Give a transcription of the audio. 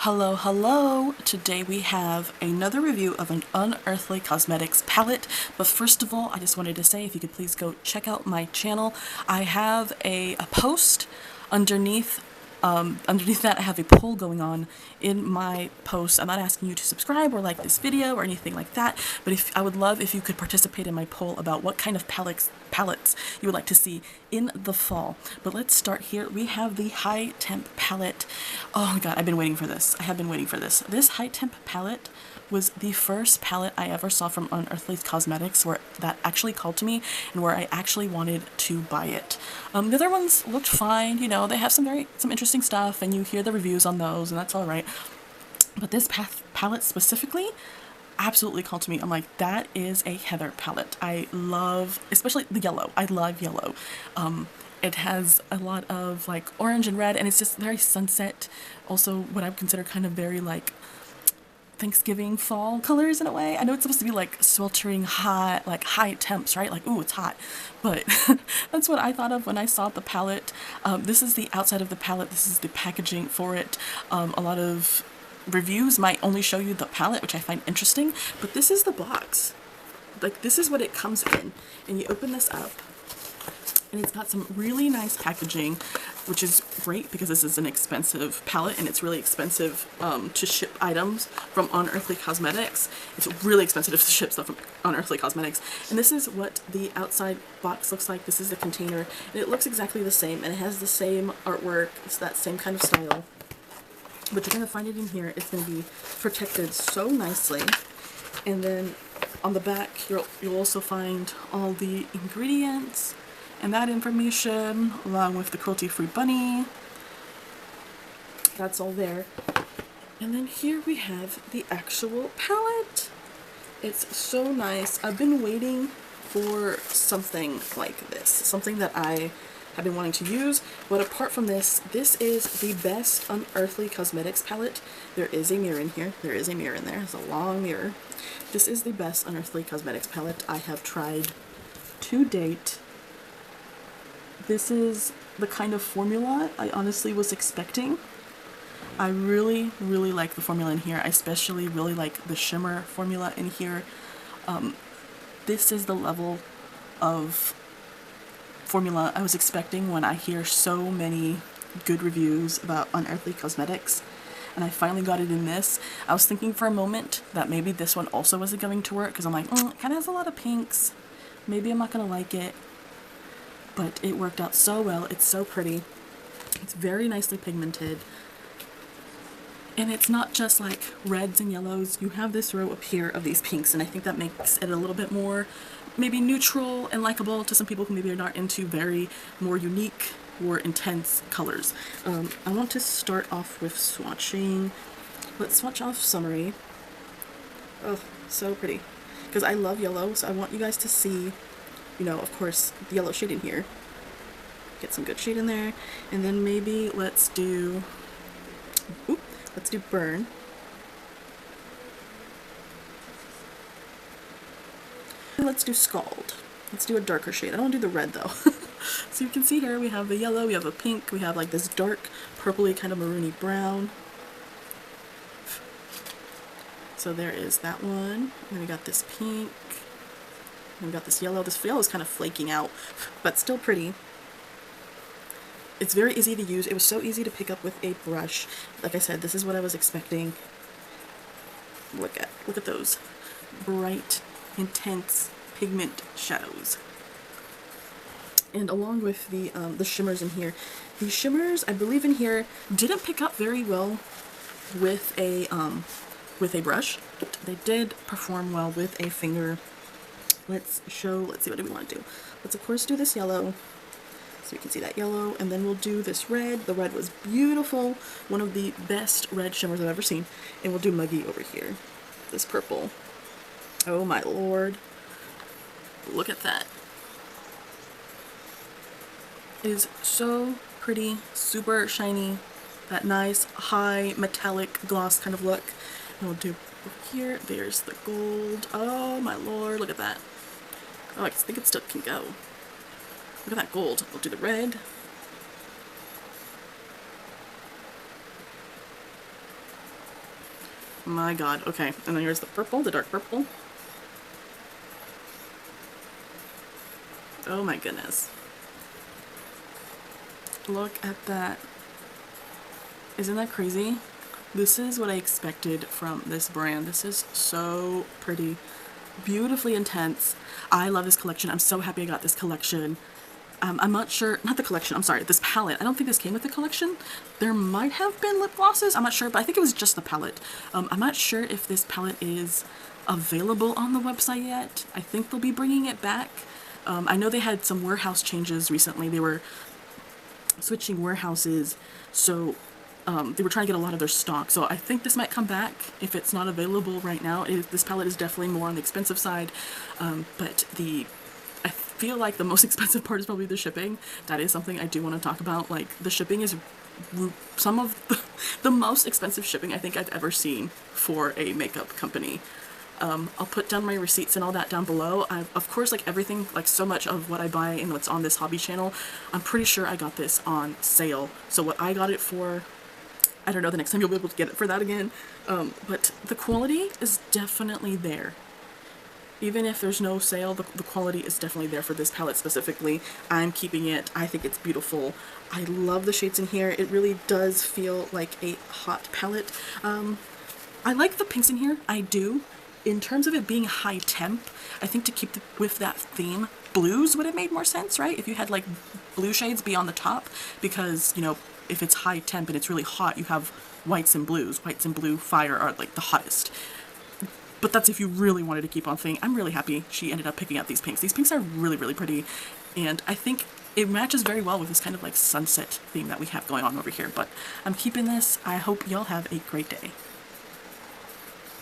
Hello, hello! Today we have another review of an Unearthly Cosmetics palette, but first of all, I just wanted to say if you could please go check out my channel. I have a post underneath that. I have a poll going on in my post. I'm not asking you to subscribe or like this video or anything like that, but I would love if you could participate in my poll about what kind of palettes you would like to see in the fall. But let's start here. We have the High Temp palette. Oh my god, I've been waiting for this. I have been waiting for this. This High Temp palette was the first palette I ever saw from Unearthly Cosmetics that actually called to me and where I actually wanted to buy it. The other ones looked fine, you know, they have some interesting stuff and you hear the reviews on those and that's alright. But this palette specifically absolutely called to me. I'm like, that is a Heather palette. I love, especially the yellow. I love yellow. It has a lot of like orange and red and it's just very sunset. Also what I would consider kind of very like Thanksgiving fall colors in a way. I know it's supposed to be like sweltering hot, like high temps, right? Like, ooh, it's hot. But that's what I thought of when I saw the palette. This is the outside of the palette. This is the packaging for it. A lot of reviews might only show you the palette, which I find interesting, but this is the box. Like, this is what it comes in. And you open this up and it's got some really nice packaging, which is great because this is an expensive palette and it's really expensive to ship items from Unearthly Cosmetics. It's really expensive to ship stuff from Unearthly Cosmetics. And this is what the outside box looks like. This is the container and it looks exactly the same and it has the same artwork. It's that same kind of style. But you're going to find it in here. It's going to be protected so nicely. And then on the back you'll also find all the ingredients and that information, along with the cruelty-free bunny. That's all there. And then here we have the actual palette. It's so nice. I've been waiting for something like this, something that I have been wanting to use. But apart from this, this is the best Unearthly Cosmetics palette. There is a mirror in here. There is a mirror in there. It's a long mirror. This is the best Unearthly Cosmetics palette I have tried to date. This is the kind of formula I honestly was expecting. I really, really like the formula in here. I especially really like the shimmer formula in here. This is the level of formula I was expecting when I hear so many good reviews about Unearthly Cosmetics. And I finally got it in this. I was thinking for a moment that maybe this one also wasn't going to work because I'm like, it kind of has a lot of pinks. Maybe I'm not going to like it. But it worked out so well. It's so pretty. It's very nicely pigmented. And it's not just like reds and yellows. You have this row up here of these pinks, and I think that makes it a little bit more maybe neutral and likable to some people who maybe are not into very more unique or intense colors. I want to start off with swatching. Let's swatch off Summary. Oh, so pretty. Because I love yellow, so I want you guys to see, you know, of course, the yellow shade in here. Get some good shade in there. And then maybe let's do Burn. And let's do Scald. Let's do a darker shade. I don't want to do the red though. So you can see here we have the yellow, we have a pink, we have like this dark purpley kind of maroony brown. So there is that one. And then we got this pink. And we got this yellow. This yellow is kind of flaking out, but still pretty. It's very easy to use. It was so easy to pick up with a brush. Like I said, this is what I was expecting. Look at those bright, intense pigment shadows. And along with the shimmers in here, the shimmers I believe in here didn't pick up very well with a brush. But they did perform well with a finger. Let's see, what do we want to do? Let's of course do this yellow, so you can see that yellow, and then we'll do this red. The red was beautiful, one of the best red shimmers I've ever seen. And we'll do Muggy over here, this purple. Oh my lord, look at that. It is so pretty, super shiny, that nice high metallic gloss kind of look. And we'll do here, there's the gold. Oh my lord, look at that. Oh, I think it still can go. Look at that gold. We'll do the red. My God. Okay, and then here's the purple, the dark purple. Oh my goodness. Look at that. Isn't that crazy? This is what I expected from this brand. This is so pretty. Beautifully intense. I love this collection. I'm so happy I got this collection. I'm not sure, not the collection, I'm sorry, this palette. I don't think this came with the collection. There might have been lip glosses, I'm not sure, but I think it was just the palette. I'm not sure if this palette is available on the website yet. I think they'll be bringing it back. I know they had some warehouse changes recently. They were switching warehouses, so they were trying to get a lot of their stock. So I think this might come back if it's not available right now. This palette is definitely more on the expensive side, but I feel like the most expensive part is probably the shipping. That is something I do want to talk about. Like, the shipping is some of the most expensive shipping I think I've ever seen for a makeup company. I'll put down my receipts and all that down below. Of course, like everything, like so much of what I buy and what's on this hobby channel, I'm pretty sure I got this on sale. So what I got it for, I don't know, the next time you'll be able to get it for that again. But the quality is definitely there. Even if there's no sale, the quality is definitely there for this palette specifically. I'm keeping it. I think it's beautiful. I love the shades in here. It really does feel like a hot palette. I like the pinks in here. I do. In terms of it being high temp, I think to keep with that theme, blues would have made more sense, right? If you had like blue shades be on the top, because, you know, if it's high temp and it's really hot, you have whites and blues. Whites and blue fire are like the hottest. But that's if you really wanted to keep on thing. I'm really happy she ended up picking out these pinks. These pinks are really, really pretty. And I think it matches very well with this kind of like sunset theme that we have going on over here. But I'm keeping this. I hope y'all have a great day.